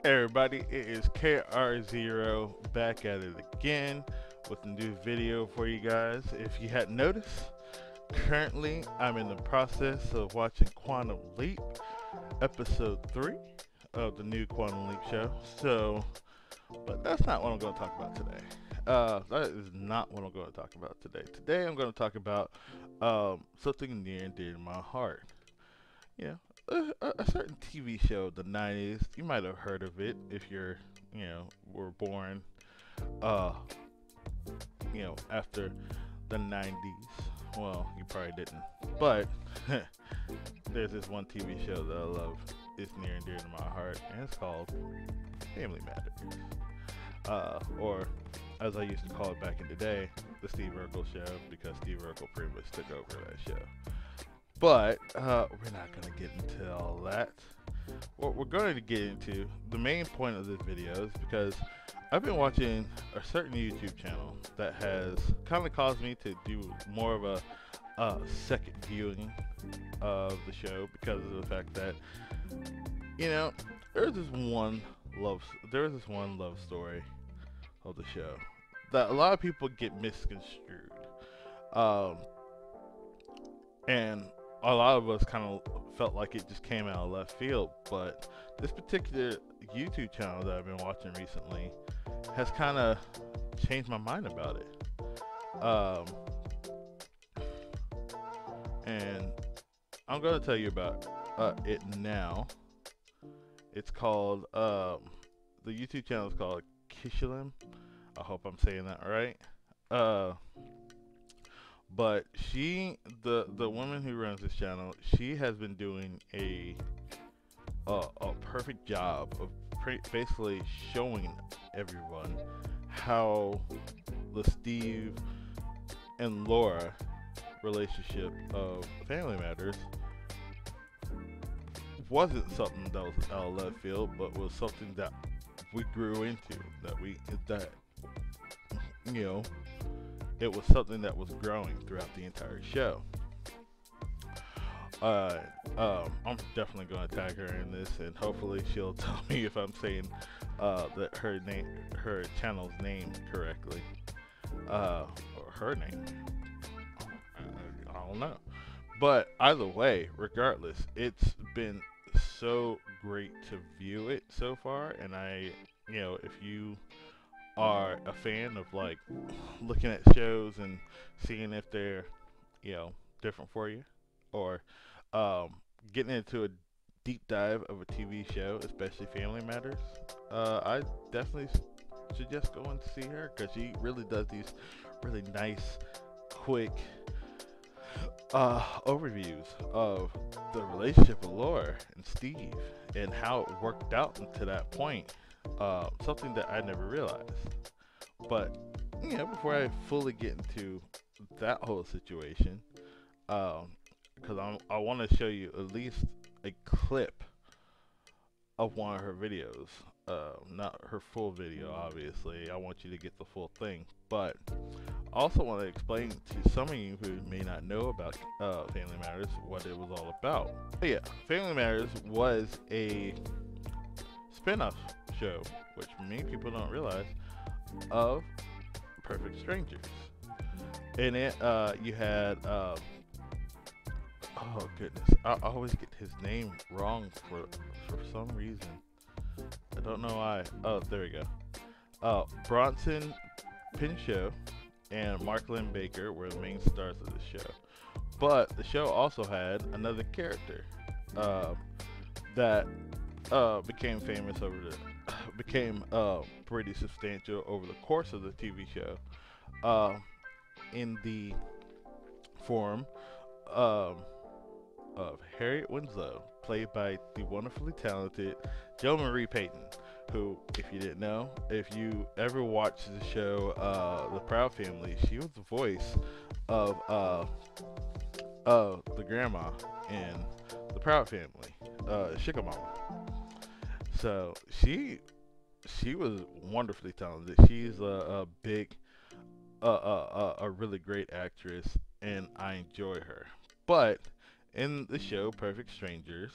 Hey everybody, it is KR0 back at it again with a new video for you guys. If you hadn't noticed, currently I'm in the process of watching Quantum Leap, episode 3 of the new Quantum Leap show. But that's not what I'm going to talk about today. That is not what I'm going to talk about today. Today I'm going to talk about something near and dear to my heart. You a certain TV show of the 90s. You might have heard of it if were born, uh, after the 90s. Well, you probably didn't. But there's this one TV show that I love. It's near and dear to my heart, and it's called Family Matters. Or as I used to call it back in the day, the Steve Urkel show, because Steve Urkel pretty much took over that show. But we're not going to get into all that. What we're going to get into, the main point of this video, is because I've been watching a certain YouTube channel that has kind of caused me to do more of a second viewing of the show, because of the fact that, there's this one love story of the show that a lot of people get misconstrued. And a lot of us kind of felt like it just came out of left field, but this particular YouTube channel that I've been watching recently has kind of changed my mind about it. And I'm going to tell you about it now. It's called, the YouTube channel is called Keshealm. I hope I'm saying that right. But the woman who runs this channel, she has been doing a perfect job of basically showing everyone how the Steve and Laura relationship of Family Matters wasn't something that was out of left field, but was something that we grew into, it was something that was growing throughout the entire show. I'm definitely going to tag her in this, and hopefully she'll tell me if I'm saying that her channel's name correctly, or her name. I don't know. But either way, regardless, it's been so great to view it so far, and if you are a fan of like looking at shows and seeing if they're different for you, or getting into a deep dive of a TV show, especially Family Matters, I definitely suggest going to see her, because she really does these really nice, quick overviews of the relationship of Laura and Steve and how it worked out to that point. Something that I never realized. But before I fully get into that whole situation, because I want to show you at least a clip of one of her videos. Not her full video, obviously. I want you to get the full thing. But I also want to explain to some of you who may not know about Family Matters what it was all about. But yeah, Family Matters was a spin-off show, which many people don't realize, of Perfect Strangers. In it, you had, oh goodness, I always get his name wrong for some reason. I don't know why. Oh, there we go. Bronson Pinchot and Mark Lynn Baker were the main stars of the show. But the show also had another character that became famous became pretty substantial over the course of the TV show, in the form of Harriet Winslow, played by the wonderfully talented Jo Marie Payton, who, if you didn't know, if you ever watched the show The Proud Family, she was the voice of the grandma in The Proud Family, Sugar Mama. So she was wonderfully talented. She's a big, a really great actress, and I enjoy her. But in the show Perfect Strangers,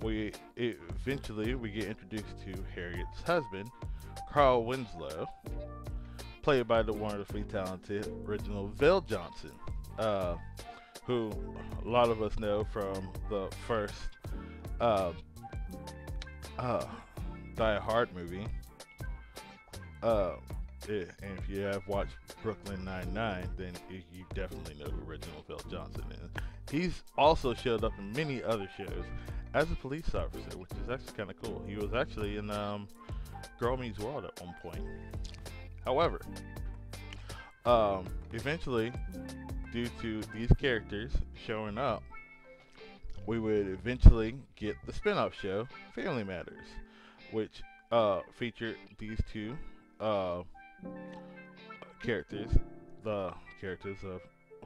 we eventually we get introduced to Harriet's husband, Carl Winslow, played by the wonderfully talented Reginald Vale Johnson, uh, who a lot of us know from the first uh, uh, Die Hard movie. Uh, and if you have watched Brooklyn Nine-Nine, then you definitely know who Reginald Vale Johnson is. He's also showed up in many other shows as a police officer, which is actually kind of cool. He was actually in Girl Meets World at one point. However, eventually, due to these characters showing up, we would eventually get the spin-off show Family Matters, which featured these two characters, the characters of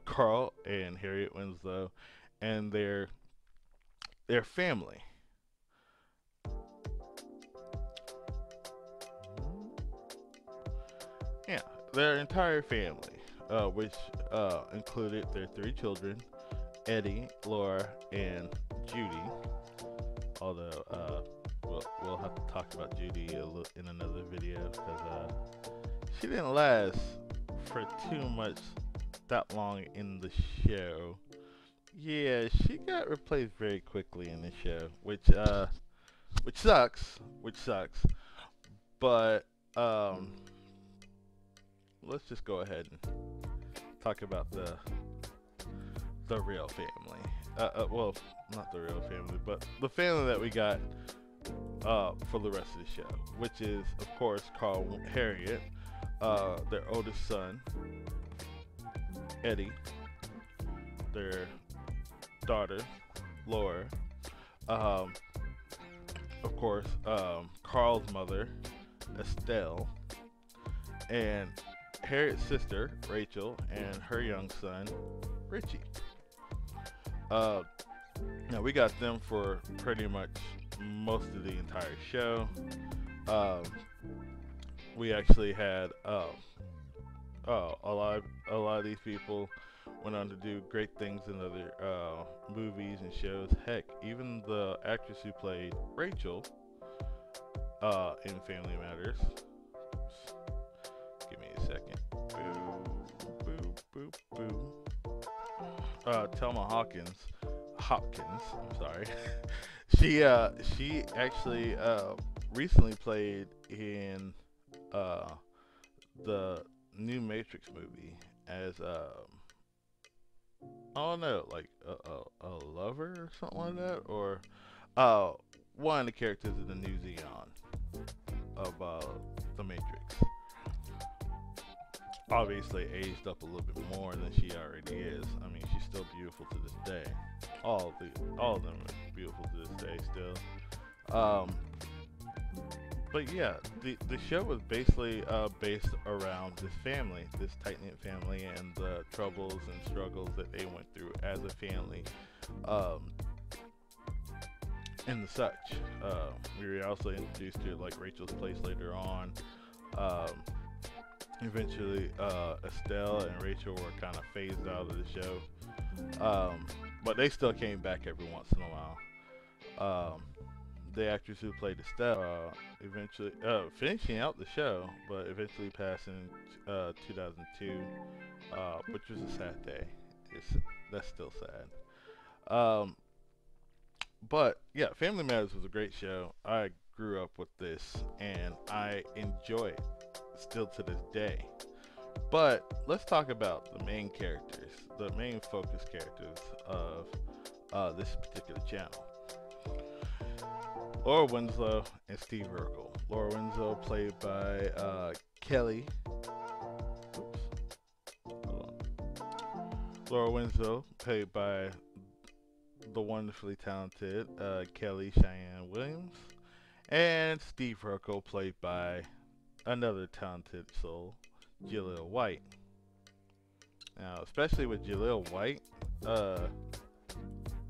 Carl and Harriet Winslow, and their family. Yeah, their entire family, which included their three children, Eddie, Laura, and Judy. Although we'll have to talk about Judy in another video because she didn't last for too much that long in the show. Yeah, she got replaced very quickly in the show, which sucks, But let's just go ahead and talk about the real family. Well, not the real family, but the family that we got for the rest of the show, which is of course Carl and Harriet, their oldest son, Eddie, their daughter, Laura, of course, Carl's mother, Estelle, and Harriet's sister, Rachel, and her young son, Richie. Now we got them for pretty much most of the entire show. We actually had a lot of these people went on to do great things in other movies and shows. Heck, even the actress who played Rachel in Family Matters. Give me a second. Boo, boo, boo, boo. Thelma Hawkins. I'm sorry. she actually recently played in the new Matrix movie as I don't know, like a lover or something like that, or one of the characters in the new Xeon of the Matrix. Obviously aged up a little bit more than she already is. I mean, she's still beautiful to this day. All of them are beautiful to this day still. But yeah, the show was basically based around this family, this tight-knit family, and the troubles and struggles that they went through as a family, and such. We were also introduced to like Rachel's place later on. Eventually, Estelle and Rachel were kind of phased out of the show, but they still came back every once in a while. The actress who played Estelle eventually finishing out the show, but eventually passed in 2002, which was a sad day. That's still sad. But yeah, Family Matters was a great show. I grew up with this, and I enjoy it still to this day. But let's talk about the main characters, the main focus characters of this particular channel. Laura Winslow and Steve Urkel. Laura Winslow played by Kelly. Oops. Hold on. Laura Winslow played by the wonderfully talented Kelly Cheyenne Williams. And Steve Urkel played by another talented soul, Jaleel White. Now, especially with Jaleel White,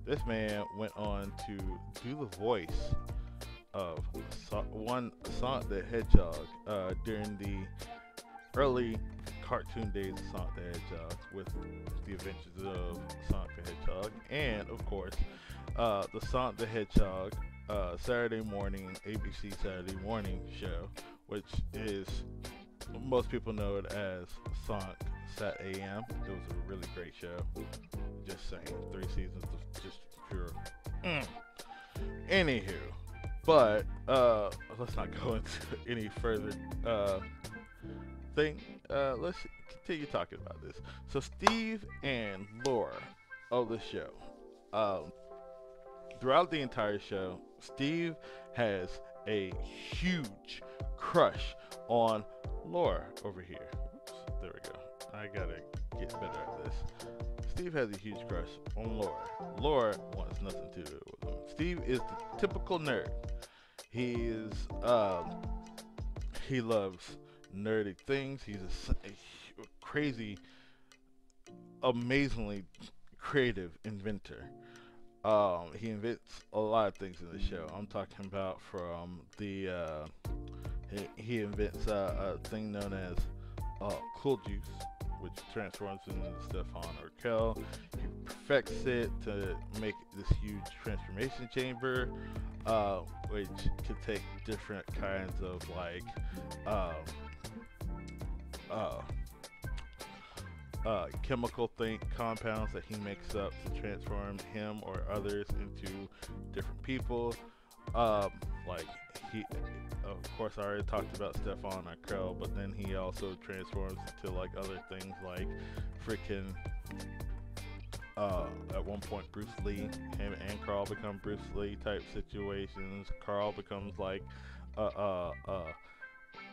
this man went on to do the voice of Sonic the Hedgehog during the early cartoon days of Sonic the Hedgehog with the adventures of Sonic the Hedgehog, and of course the Sonic the Hedgehog Saturday morning, ABC Saturday morning show, which is most people know it as Sonic Sat AM. It was a really great show. Just saying, 3 seasons of just pure. Mm. Anywho, but let's not go into any further thing. Let's continue talking about this. So Steve and Laura of the show. Throughout the entire show, Steve has a huge crush on Laura over here. Oops, there we go. I gotta get better at this. Steve has a huge crush on Laura. Laura wants nothing to do with him. Steve is the typical nerd. He loves nerdy things. He's a crazy, amazingly creative inventor. He invents a lot of things in the show. I'm talking about from the he invents a thing known as cool juice, which transforms into Stefan Urkel. He perfects it to make this huge transformation chamber, which could take different kinds of like chemical compounds that he makes up to transform him or others into different people. Like he, of course, I already talked about Stefan Urkel, but then he also transforms into like other things like freaking. At one point, Bruce Lee, him and Carl become Bruce Lee type situations. Carl becomes like a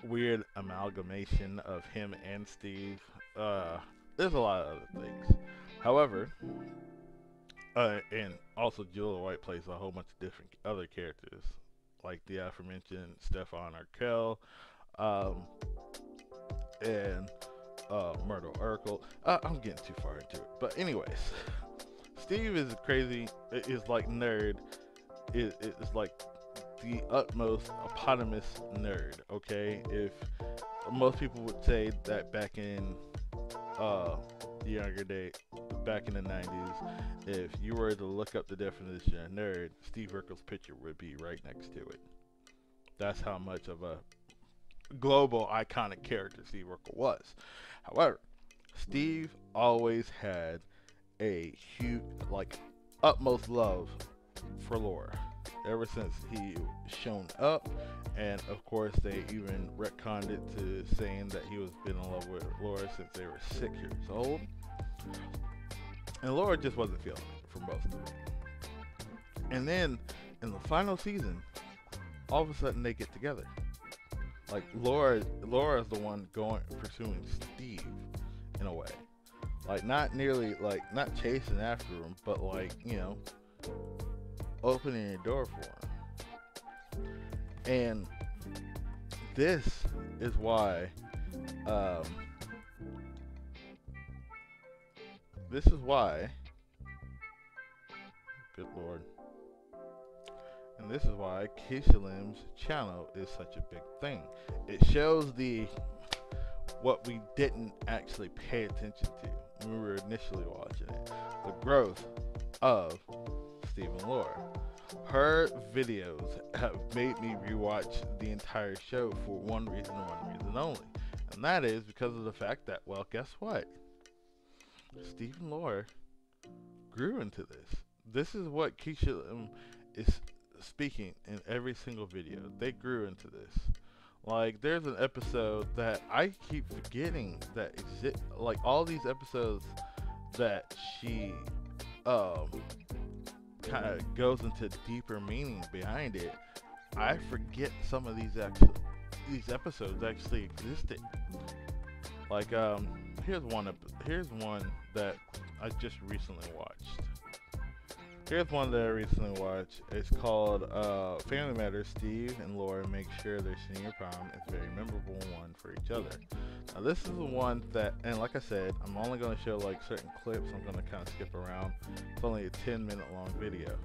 weird amalgamation of him and Steve. There's a lot of other things. However, and also Julia White plays a whole bunch of different other characters, like the aforementioned Stefan Urkel, and Myrtle Urkel. I'm getting too far into it, but anyways, Steve is crazy. Is like nerd. It's like the utmost eponymous nerd. Okay, if most people would say that back in the younger day, back in the 90s, if you were to look up the definition of nerd, Steve Urkel's picture would be right next to it. That's how much of a global iconic character Steve Urkel was. However, Steve always had a huge, like, utmost love for Laura ever since he shown up, and of course they even retconned it to saying that he was been in love with Laura since they were 6 years old, and Laura just wasn't feeling it for most of it. And then in the final season, all of a sudden they get together. Like Laura's the one pursuing Steve in a way. Like not chasing after him, but like, opening the door for him. And this is why good Lord. And this is why Keshealm's channel is such a big thing. It shows what we didn't actually pay attention to when we were initially watching it. The growth of Steve and Laura. Her videos have made me rewatch the entire show for one reason and one reason only. And that is because of the fact that, well, guess what? Steve and Laura grew into this. This is what Keshealm is speaking in every single video. They grew into this. Like, there's an episode that I keep forgetting that exist. Like, all these episodes that she kind of goes into deeper meaning behind it. I forget some of these episodes actually existed. Like, here's one that I just recently watched. It's called Family Matters. Steve and Laura make sure their senior prom is a very memorable one for each other. Now this is the one that, and like I said, I'm only going to show like certain clips. I'm going to kind of skip around. It's only a 10-minute long video.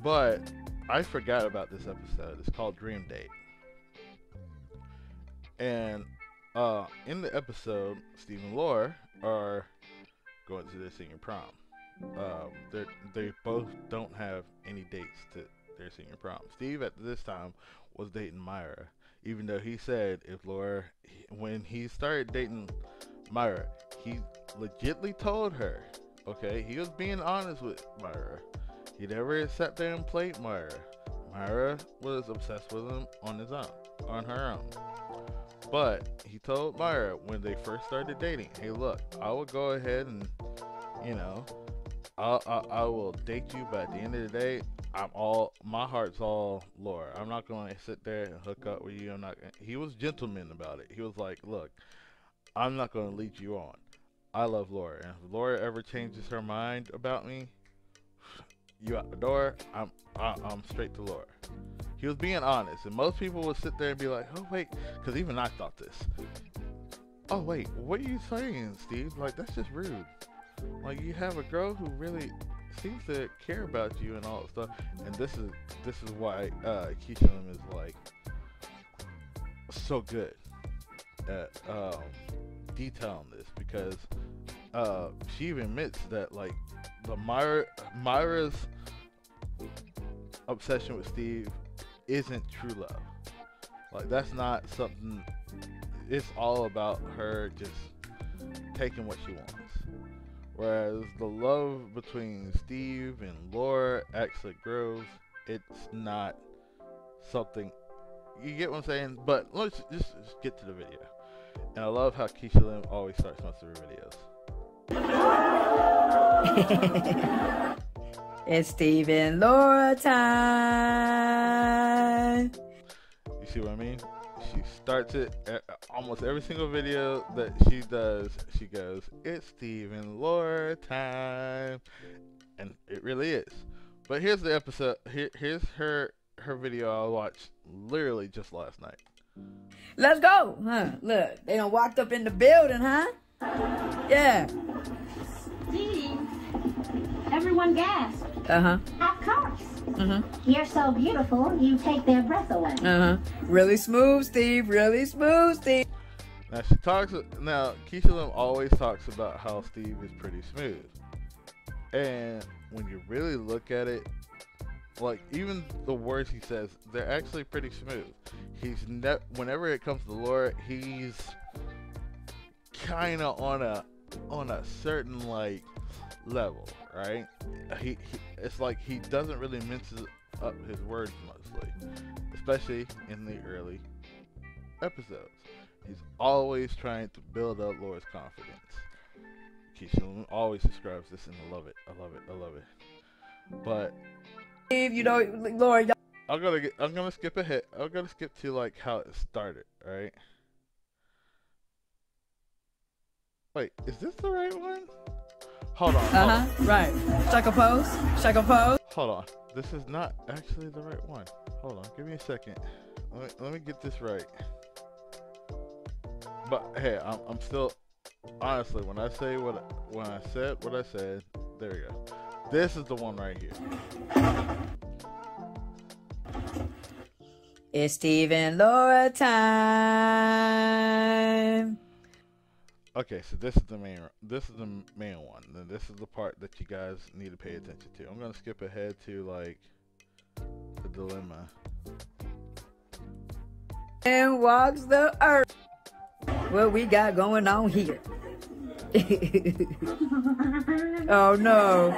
But I forgot about this episode. It's called Dream Date. And in the episode, Steve and Laura are going to their senior prom. They both don't have any dates their senior prom. Steve at this time was dating Myra, even though he said if Laura, when he started dating Myra, he legitly told her, okay, he was being honest with Myra. He never sat there and played Myra. Myra was obsessed with him on her own. But he told Myra when they first started dating, hey, look, I will go ahead and, you know, I will date you, but at the end of the day, my heart's all Laura. I'm not going to sit there and hook up with you. He was gentleman about it. He was like, look, I'm not going to lead you on. I love Laura. And if Laura ever changes her mind about me, you out the door, I'm straight to Laura. He was being honest, and most people would sit there and be like, oh wait, because even I thought this. Oh wait, what are you saying, Steve? Like, that's just rude. Like, you have a girl who really seems to care about you and all that stuff, and this is why Keshealm is like so good at detailing this, because she even admits that like the Myra's obsession with Steve isn't true love. Like, that's not something. It's all about her just taking what she wants. Whereas the love between Steve and Laura actually grows. It's not something. You get what I'm saying? But let's just get to the video. And I love how Keshealm always starts most of her videos. It's Steve and Laura time. You see what I mean? She starts it almost every single video that she does. She goes, "It's Steve and Laura time," and it really is. But here's the episode. Here's her video I watched literally just last night. Let's go, huh? Look, they done walked up in the building, huh? Yeah. Steve, everyone gasped. Uh-huh. Of course. You're so beautiful, you take their breath away. Uh-huh. Really smooth, Steve. Really smooth, Steve. Now Keshealm always talks about how Steve is pretty smooth. And when you really look at it, like, even the words he says, they're actually pretty smooth. Whenever it comes to Laura, he's kind of on a certain like level, right? It's like he doesn't really mince up his words mostly, especially in the early episodes. He's always trying to build up Laura's confidence. Keshealm always describes this, and I love it. But Steve, you know, Laura, I'm gonna skip ahead. I'm gonna skip to like how it started, right? Wait, is this the right one? Hold on. Right. Shake a pose. Shake a pose. Hold on. This is not actually the right one. Hold on. Give me a second. Let me get this right. But hey, I'm still, honestly, when I said what I said, there we go. This is the one right here. It's Steve and Laura time. Okay, so this is the main one. Then this is the part that you guys need to pay attention to. I'm gonna skip ahead to like the dilemma. And walks the earth. What we got going on here? Oh no.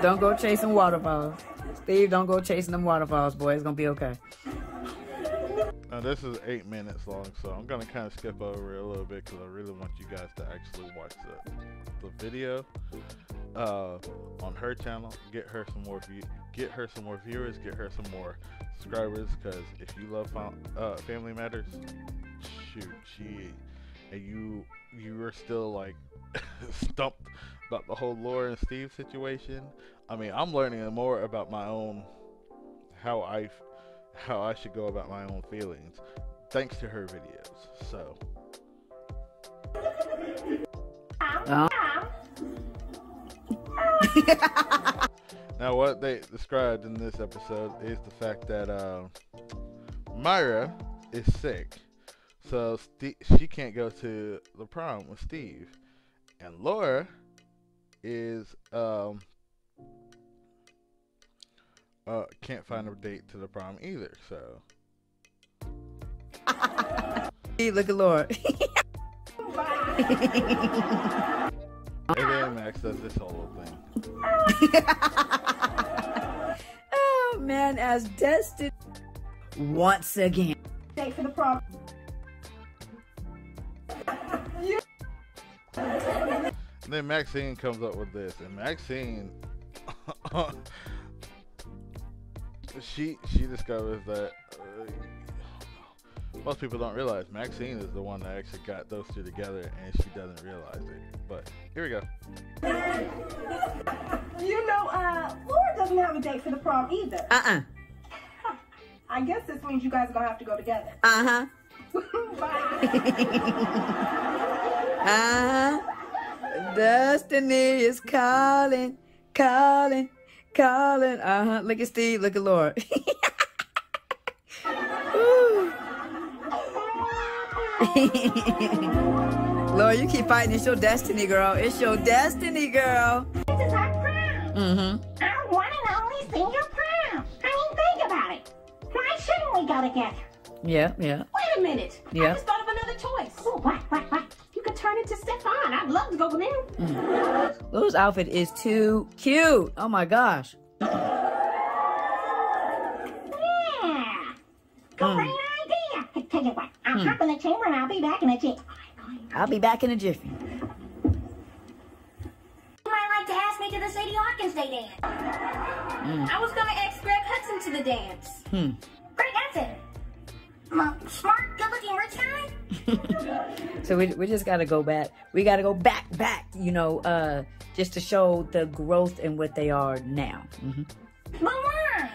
Don't go chasing waterfalls. Steve, don't go chasing them waterfalls, boy. It's gonna be okay. Now this is 8 minutes long, so I'm gonna kind of skip over it a little bit because I really want you guys to actually watch the video on her channel. Get her some more viewers, get her some more subscribers. Because if you love Family Matters, shoot, and you are still like stumped about the whole Laura and Steve situation. I mean, I'm learning more about my own how I should go about my own feelings thanks to her videos. So now what they described in this episode is the fact that Myra is sick, so she can't go to the prom with Steve, and Laura is can't find a date to the prom either. So Look at Lord. and then Max does this whole little thing. Oh man, as Destin once again. Date for the prom. And then Maxine comes up with this, and Maxine, she discovers that most people don't realize Maxine is the one that actually got those two together, and she doesn't realize it. But here we go. You know, Laura doesn't have a date for the prom either. I guess this means you guys are gonna have to go together. Bye. Destiny is calling, calling, calling. Look at Steve, look at Lord. Lord, you keep fighting. It's your destiny, girl. It's your destiny, girl. This is our prom. Our one and only senior prom. I mean, think about it. Why shouldn't we go together? Yeah. Wait a minute. Yeah. I just thought of another choice. Oh, what? You could turn into Stefan. I'd love to go with him. Lulu's outfit is too cute. Oh my gosh. Yeah. Great idea. I tell you what, I'll hop in the chamber and I'll be back in a jiffy. I'll be back in a jiffy. You might like to ask me to the Sadie Hawkins Day dance. I was going to ask Greg Hudson to the dance. Greg Hudson. Smart, good-looking rich guy? So we just gotta go back. We gotta go back, you know, just to show the growth in what they are now. But why?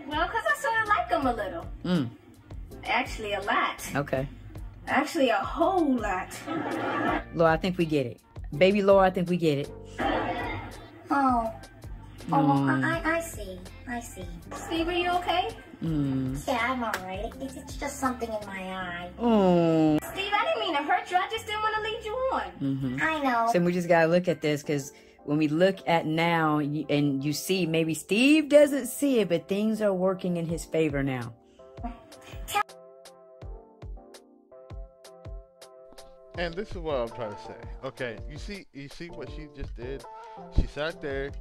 Well, because I sort of like him a little. Actually, a lot. Okay. Actually, a whole lot. Laura, I think we get it. Baby Laura, I think we get it. Oh, I see. Steve, are you okay? Yeah, I'm alright. It's just something in my eye. Oh. Steve, I didn't mean to hurt you. I just didn't want to lead you on. I know. So we just gotta look at this, because when we look at now and you see, maybe Steve doesn't see it, but things are working in his favor now. And this is what I'm trying to say. Okay, you see what she just did? She sat there.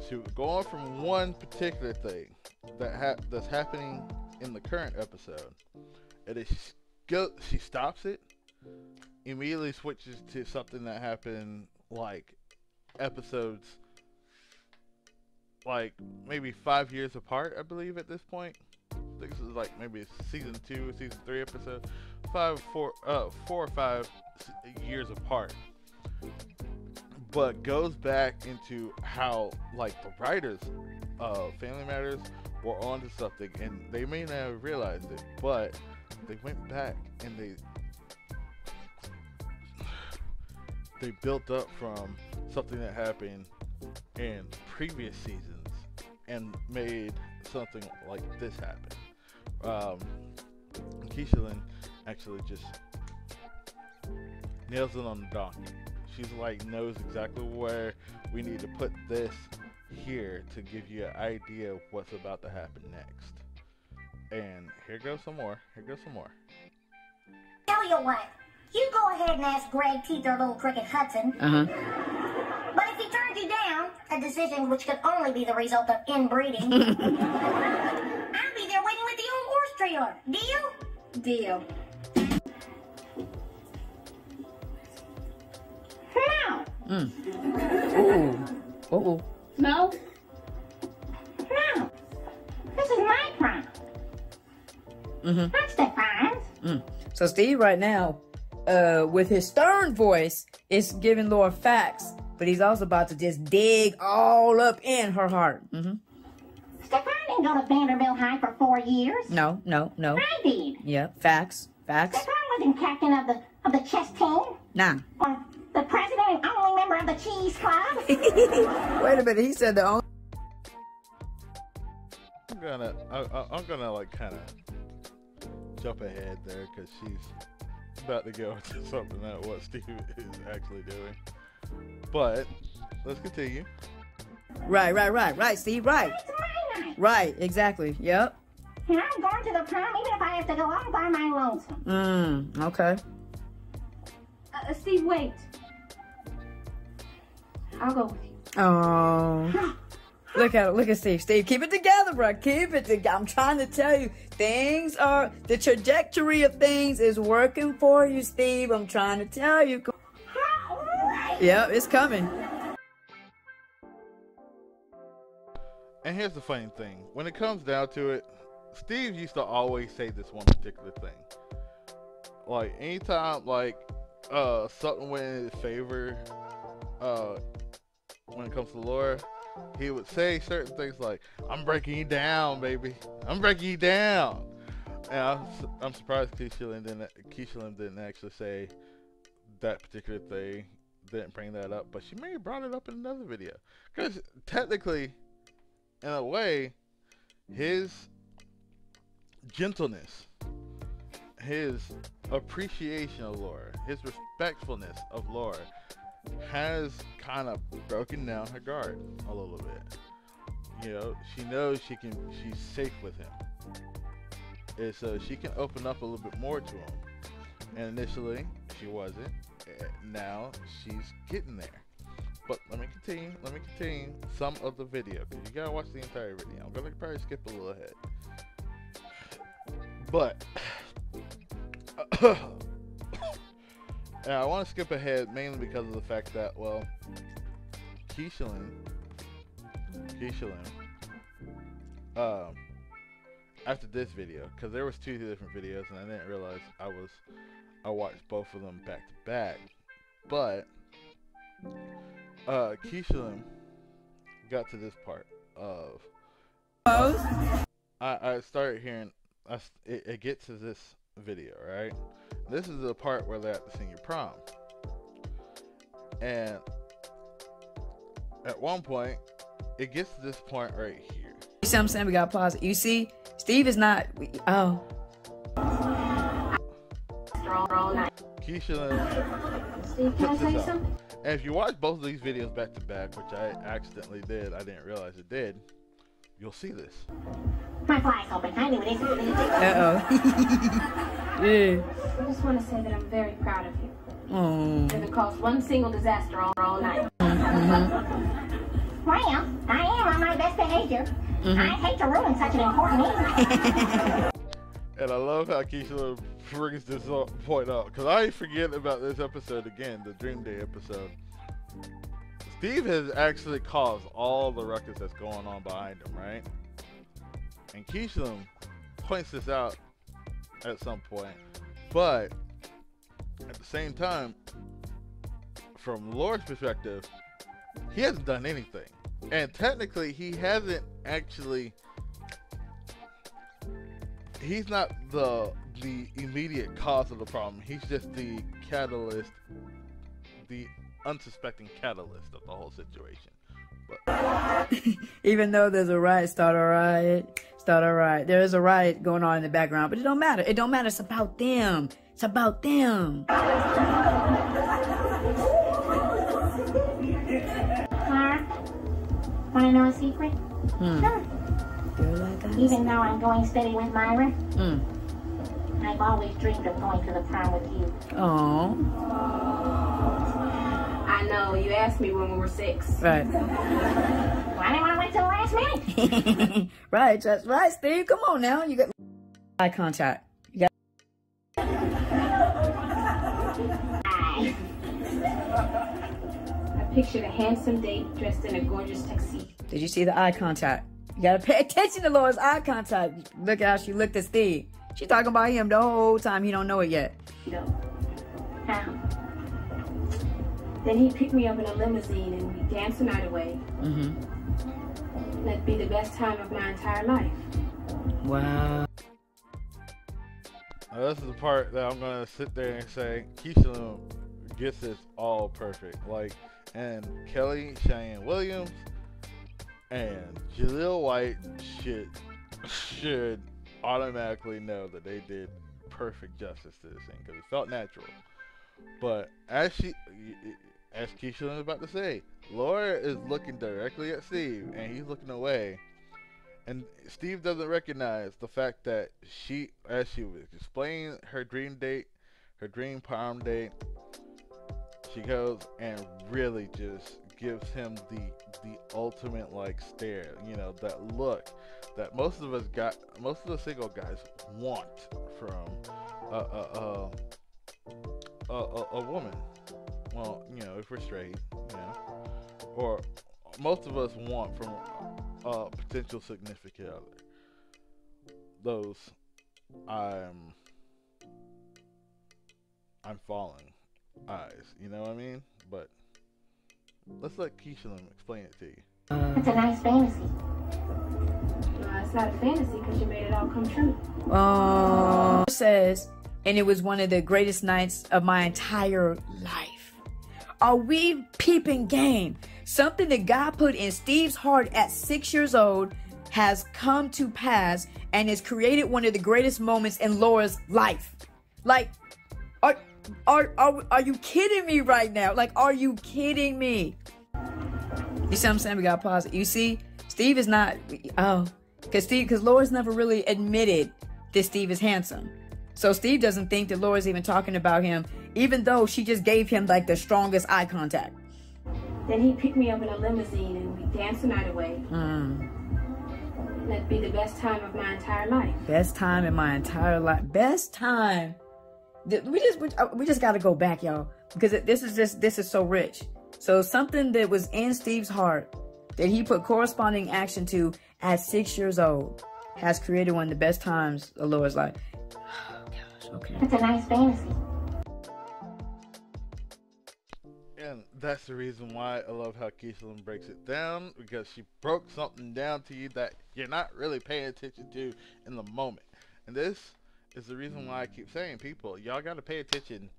She was going from one particular thing that's happening in the current episode, and then she stops it, immediately switches to something that happened like episodes, like maybe 5 years apart, I believe at this point. I think this is like maybe season 2 or season 3 episode, 4 or 5 years apart. But goes back into how, like, the writers of Family Matters were onto something, and they may not have realized it, but they went back and they built up from something that happened in previous seasons and made something like this happen. Keshealm actually just nails it on the donkey. She's like, knows exactly where we need to put this here to give you an idea of what's about to happen next. And here goes some more. Tell you what, you go ahead and ask Greg Teeth or Little Cricket Hudson. But if he turns you down, a decision which could only be the result of inbreeding, I'll be there waiting with the old horse trailer. Deal? Deal. No. Oh. No? No. This is my prom. Not Stefan's. So Steve right now, with his stern voice, is giving Laura facts, but he's also about to just dig all up in her heart. Stefan didn't go to Vanderbilt High for 4 years. No. I did. Yeah, facts. Stefan wasn't captain of the chess team. Nah. Or the president and only member of the cheese club. Wait a minute, he said the only... I'm gonna like kind of jump ahead there, because she's about to go into something that what Steve is actually doing. But let's continue. Right, Steve, right. It's my night. Right, exactly, yep. And I'm going to the prom even if I have to go all by my lonesome. Okay. Steve, wait. I'll go with you. Oh. Look at Steve. Steve, keep it together, bro. Keep it together. I'm trying to tell you, the trajectory of things is working for you, Steve. I'm trying to tell you. Yep, it's coming. And here's the funny thing. When it comes down to it, Steve used to always say this one particular thing. Like, anytime, like, something went in his favor, when it comes to Laura, he would say certain things like, I'm breaking you down, baby. I'm breaking you down. And I'm surprised Keshealm didn't actually say that particular thing, didn't bring that up, but she may have brought it up in another video. Because technically, in a way, his gentleness, his appreciation of Laura, his respectfulness of Laura has kind of broken down her guard a little bit. You know, she knows she's safe with him, and so she can open up a little bit more to him. And initially she wasn't, and now she's getting there. But let me continue some of the video, because you gotta watch the entire video. I'm gonna probably skip a little ahead, but and I want to skip ahead mainly because of the fact that, well, Keshealm, after this video, because there was 2 different videos and I didn't realize I watched both of them back to back, but Keshealm got to this part of I started hearing it gets to this video, right? This is the part where they're at the senior prom, and at one point it gets to this point right here. You see what I'm saying? We got to pause it. You see, Steve is not. Oh. Keshealm. Steve, can I tell you something? And if you watch both of these videos back to back, which I accidentally did, I didn't realize it did, you'll see this. My fly's open. I knew it. Yeah. I just want to say that I'm very proud of you. Oh. Hasn't caused one single disaster all night. Well, I am on my best behavior. I hate to ruin such an important evening. And I love how Keshealm brings this point up, because I forget about this episode again, the Dream Day episode. Steve has actually caused all the ruckus that's going on behind him, right? And Keshealm points this out at some point, but at the same time, from Laura's perspective, he hasn't done anything, and technically he hasn't actually. He's not the immediate cause of the problem. He's just the catalyst, the unsuspecting catalyst of the whole situation. But Even though there's a riot, start a riot. There is a riot going on in the background, but it don't matter. It don't matter. It's about them. It's about them. Clara, want to know a secret? Sure. Even though I'm going steady with Myra, I've always dreamed of going to the prom with you. Oh. I know, you asked me when we were 6. Right. Well, I didn't want to wait till the last minute. Right, that's right, Steve. Come on now. You got eye contact. You got. Aye. I pictured a handsome date dressed in a gorgeous tuxedo. Did you see the eye contact? You gotta pay attention to Laura's eye contact. Look how she looked at Steve. She talking about him the whole time. He don't know it yet. How? Then he picked me up in a limousine and we danced the night away. That'd be the best time of my entire life. Wow. now this is the part that I'm gonna sit there and say Keshealm gets this all perfect. Like, and Kelly Cheyenne Williams and Jaleel White should automatically know that they did perfect justice to this thing because it felt natural. But as Keisha was about to say, Laura is looking directly at Steve, and he's looking away. And Steve doesn't recognize the fact that as she was explaining her dream date, her dream prom date, she goes and really just gives him the ultimate like stare, that look that most of the single guys want from a woman. Well, if we're straight, or most of us want from a potential significant other. Those I'm falling eyes, you know what I mean? But let's let Keshealm explain it to you. It's a nice fantasy. No, it's not a fantasy because you made it all come true. Says, and it was one of the greatest nights of my entire life. Are we peeping game? Something that God put in Steve's heart at 6 years old has come to pass and has created one of the greatest moments in Laura's life. Like, are you kidding me right now? Like, are you kidding me? You see what I'm saying? We got to pause it. You see, Steve is not, because Laura's never really admitted that Steve is handsome. So Steve doesn't think that Laura's even talking about him, even though she just gave him like the strongest eye contact. Then he picked me up in a limousine and we danced the night away. That'd be the best time of my entire life. Best time in my entire life. Best time. We just got to go back, y'all, because this is so rich. So something that was in Steve's heart that he put corresponding action to at 6 years old has created one of the best times of Laura's life. Oh, gosh, okay. It's a nice fantasy. And that's the reason why I love how Keshealm breaks it down, because she broke something down to you that you're not really paying attention to in the moment. And this is the reason why I keep saying, people, y'all got to pay attention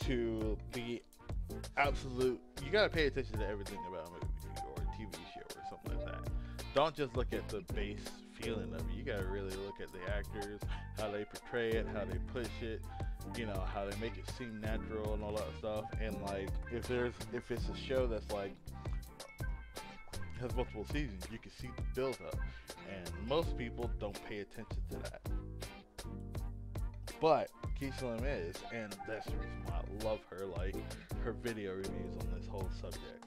to the absolute, you got to pay attention to everything about a movie or a TV show or something like that. Don't just look at the base feeling of it. You got to really look at the actors, how they portray it, how they push it, how they make it seem natural and all that stuff. And like, if it's a show that's like has multiple seasons, you can see the build up, and most people don't pay attention to that. But Keshealm is, and that's the reason why I love her, like her video reviews on this whole subject.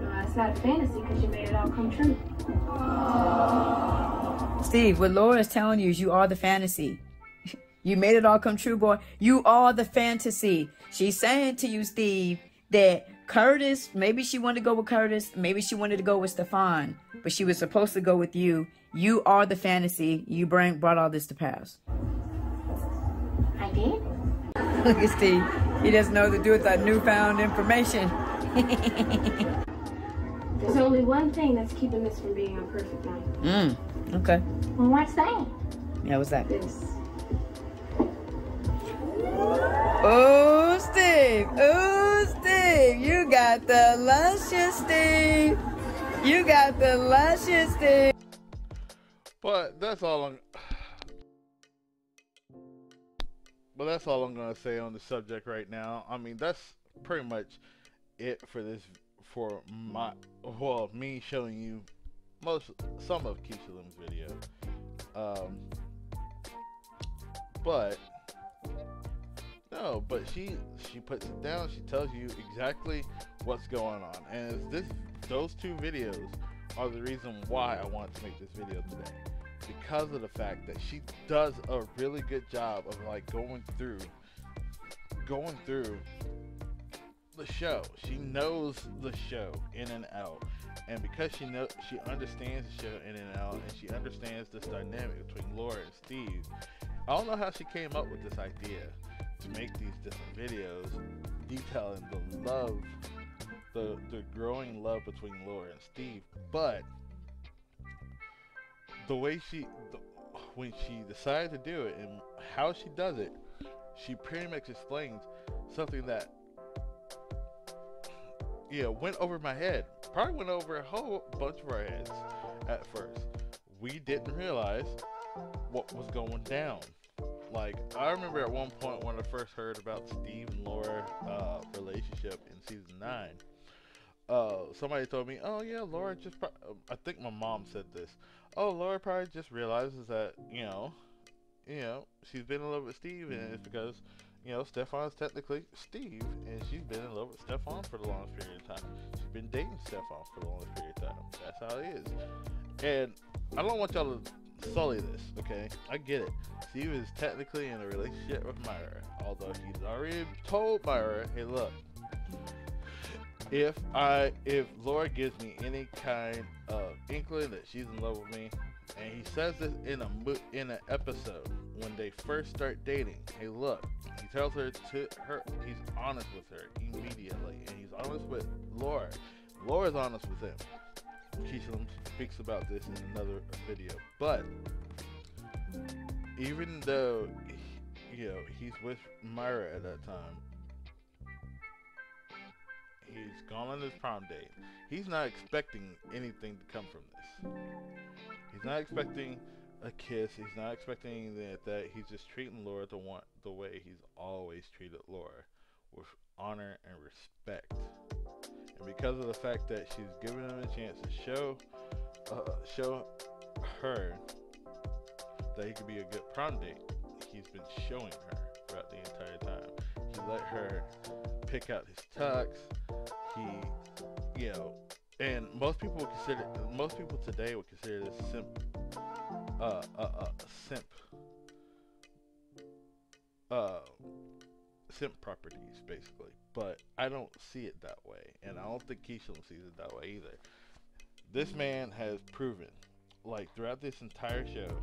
No, it's not a fantasy because you made it all come true. Steve, what Laura is telling you is you are the fantasy. You made it all come true, boy. You are the fantasy. She's saying to you, Steve, that Curtis, maybe she wanted to go with Curtis, maybe she wanted to go with Stefan, but she was supposed to go with you. You are the fantasy. You brought all this to pass. I did? Look at Steve. He doesn't know what to do with that newfound information. There's only one thing that's keeping this from being a perfect night. Okay. Well, what's that? Yeah, what's that? This. Oh, Steve. Oh, Steve. You got the luscious, Steve. You got the luscious, Steve. But that's all I'm gonna say on the subject right now. I mean, that's pretty much it for this, for me showing you some of Keshealm's video. But she puts it down. She tells you exactly what's going on, and those two videos are the reason why I wanted to make this video today, because of the fact that she does a really good job of like going through the show. She knows the show in and out, and because she understands the show in and out, and she understands this dynamic between Laura and Steve. I don't know how she came up with this idea to make these different videos detailing the love, the growing love between Laura and Steve, but the way when she decided to do it and how she does it, she pretty much explains something that went over my head. Probably went over a whole bunch of our heads at first. We didn't realize what was going down Like, I remember at one point when I first heard about Steve and Laura relationship in season 9. Somebody told me, "Oh yeah, Laura just." I think my mom said this. Oh, Laura probably just realizes that she's been in love with Steve, and it's because Stefan's technically Steve, and she's been in love with Stefan for the longest period of time. She's been dating Stefan for the longest period of time. That's how it is. And I don't want y'all to sully this, okay? I get it. Steve is technically in a relationship with Myra, although he's already told Myra, "Hey, look, if Laura gives me any kind of inkling that she's in love with me," and he says this in an episode when they first start dating. Hey, look, he tells her he's honest with her immediately, and he's honest with Laura. Laura's honest with him. Keshealm speaks about this in another video, but even though he's with Myra at that time, he's gone on his prom date. He's not expecting anything to come from this. He's not expecting a kiss. He's not expecting anything like that. He's just treating Laura the way he's always treated Laura, with honor and respect. And because of the fact that she's given him a chance to show her that he could be a good prom date, he's been showing her throughout the entire time. He let her pick out his tux. And most people today would consider this simp properties, basically. But I don't see it that way, and I don't think Keshealm sees it that way either. This man has proven, like, throughout this entire show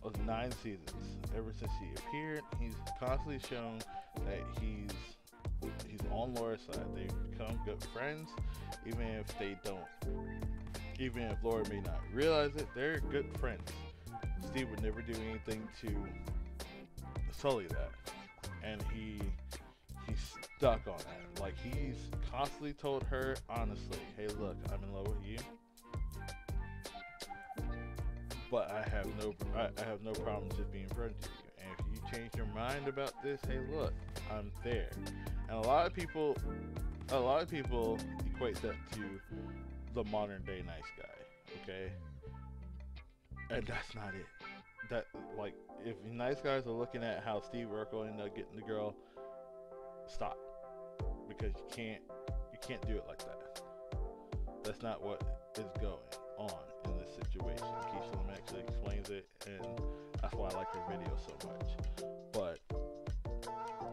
of 9 seasons, ever since he appeared, he's constantly shown that he's on Laura's side. They've become good friends, even if Laura may not realize it. They're good friends. Steve would never do anything to sully that, and he's stuck on that. Like, he's constantly told her honestly, "Hey, look, I'm in love with you, but I have no problem just being friends with you. And if you change your mind about this, hey, look, I'm there." And a lot of people equate that to the modern day nice guy, okay? And that's not it. That, like, if nice guys are looking at how Steve Urkel ended up getting the girl, stop, because you can't do it like that. That's not what is going on in this situation. Keshealm actually explains it, and that's why I like her video so much.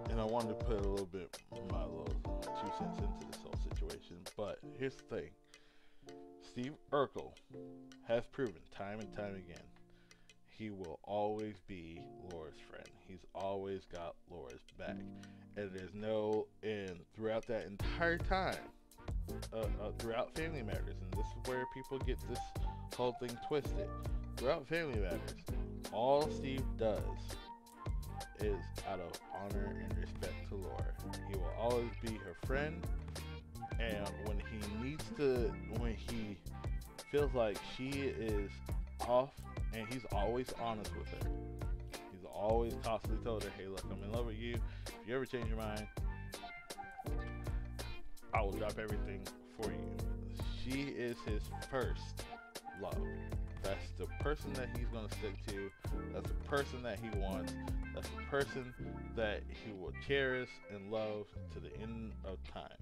And I wanted to put a little bit my little 2 cents into this whole situation. But here's the thing: Steve Urkel has proven time and time again he will always be Laura's friend. He's always got Laura's back, and throughout that entire time, throughout Family Matters, and this is where people get this whole thing twisted. Throughout Family Matters, all Steve does is out of honor and respect to Laura. He will always be her friend, and when he feels like she is off, and he's always honest with her. He's always constantly told her, "Hey, look, I'm in love with you. If you ever change your mind, I will drop everything for you." She is his first love. That's the person that he's going to stick to. That's the person that he wants. That's the person that he will cherish and love to the end of time.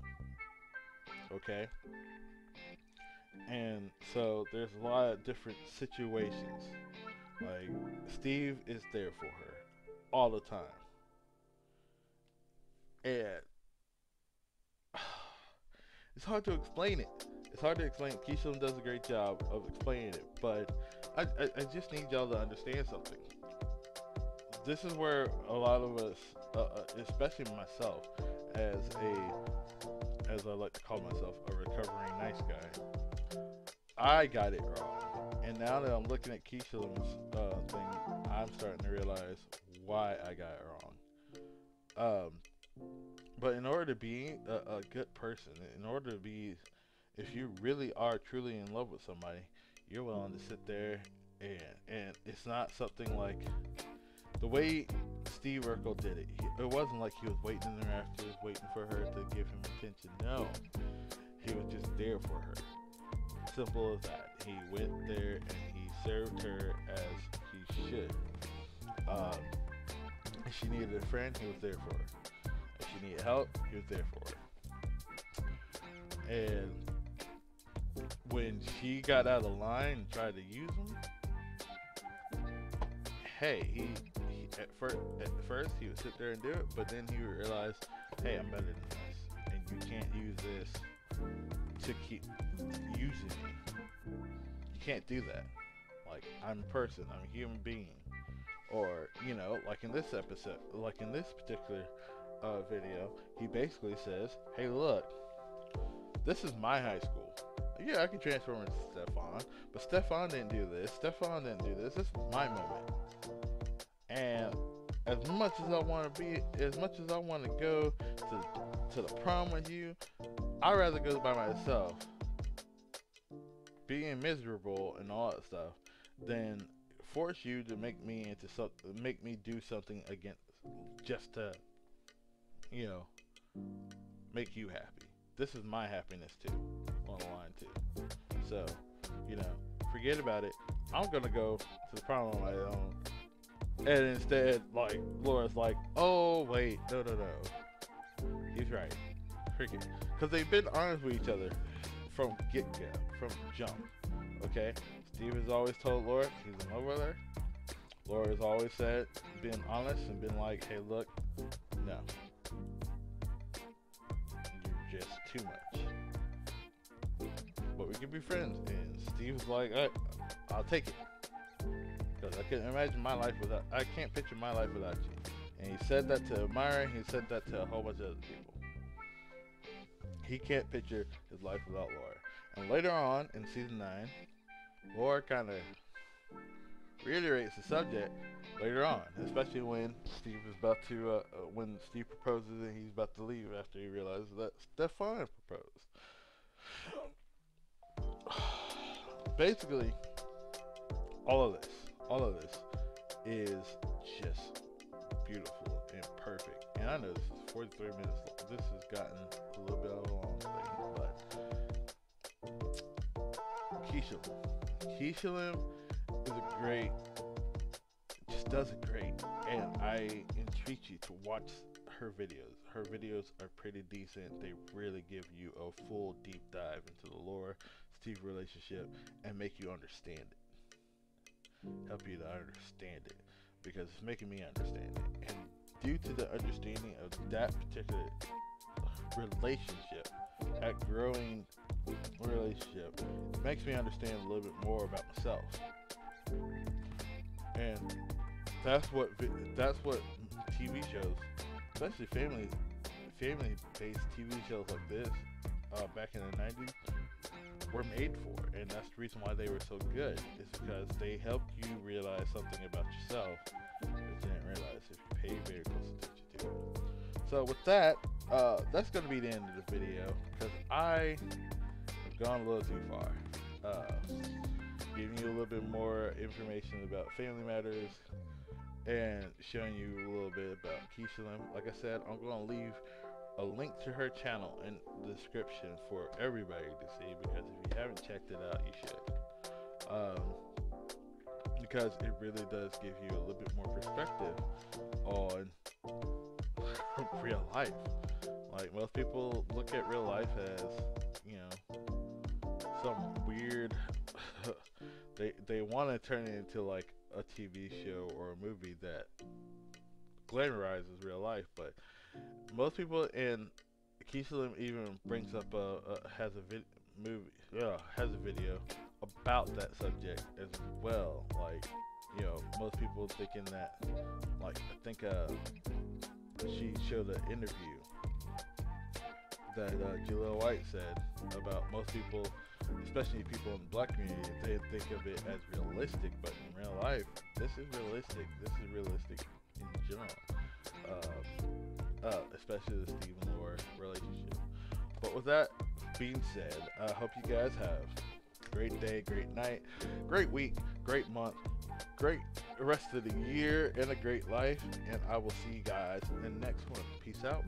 Okay? And so there's a lot of different situations. Like, Steve is there for her all the time. And it's hard to explain it. It's hard to explain. Keshealm does a great job of explaining it, but I just need y'all to understand something. This is where a lot of us, especially myself, as I like to call myself, a recovering nice guy, I got it wrong. And now that I'm looking at Keshealm's thing, I'm starting to realize why I got it wrong. But in order to be a good person, if you really are truly in love with somebody, you're willing to sit there and it's not something like the way Steve Urkel did it, it wasn't like he was waiting in the rafters, waiting for her to give him attention. No, he was just there for her. Simple as that. He went there and he served her as he should. If she needed a friend, he was there for her. If she needed help, he was there for her. And when she got out of line and tried to use him, hey, he at first he would sit there and do it, but then he would realize, hey, I'm better than this, and you can't use this to keep using me. You can't do that. Like, I'm a person, I'm a human being. Or, you know, like in this episode, like in this particular video, he basically says, hey, look, this is my high school. Yeah, I can transform into Stefan, but Stefan didn't do this. Stefan didn't do this. This is my moment. And as much as I want to go to the prom with you, I'd rather go by myself, being miserable and all that stuff, than force you to make me do something against, just to, you know, make you happy. This is my happiness too, on the line too. So, you know, forget about it. I'm gonna go to the prom on my own. And instead, like, Laura's like, oh, wait, no. He's right. Cricket. Because they've been honest with each other from get-go, from jump. Okay? Steve has always told Laura he's in love with her. Laura has always said, been honest and been like, hey, look, no. You're just too much. But we can be friends. And Steve's like, I'll take it. Because I can't imagine my life without, I can't picture my life without you. And he said that to Myra, he said that to a whole bunch of other people. He can't picture his life without Laura. And later on in season 9, Laura kind of reiterates the subject later on, especially when Steve is about to, when Steve proposes and he's about to leave after he realizes that Stefan proposed. Basically, all of this is just beautiful and perfect. And I know this is 43 minutes long. This has gotten a little bit of a long thing, but Keshealm is a great, just does it great. And I entreat you to watch her videos. Her videos are pretty decent. They really give you a full deep dive into the Laura Steve relationship and make you understand it. Help you to understand it, because it's making me understand it. And due to the understanding of that particular relationship, that growing relationship, it makes me understand a little bit more about myself. And that's what TV shows, especially family-based TV shows like this, back in the 90s, were made for. And that's the reason why they were so good, is because they helped you realize something about yourself that you didn't realize if you paid very close attention to it. So with that, that's going to be the end of the video, because I have gone a little too far. Giving you a little bit more information about family matters and showing you a little bit about Keshealm. Like I said, I'm going to leave a link to her channel in the description for everybody to see, because if you haven't checked it out, you should. Because it really does give you a little bit more perspective on real life. Like, most people look at real life as, you know, some weird they want to turn it into like a TV show or a movie that glamorizes real life, but most people, in Keshealm even brings up has a video about that subject as well. Like, you know, most people thinking that, like, I think she showed an interview that Jaleel White said about most people, especially people in the black community, they think of it as realistic, but in real life, this is realistic. This is realistic in general, especially the Steve and Laura relationship. But with that being said, I hope you guys have a great day, great night, great week, great month, great rest of the year and a great life. And I will see you guys in the next one. Peace out.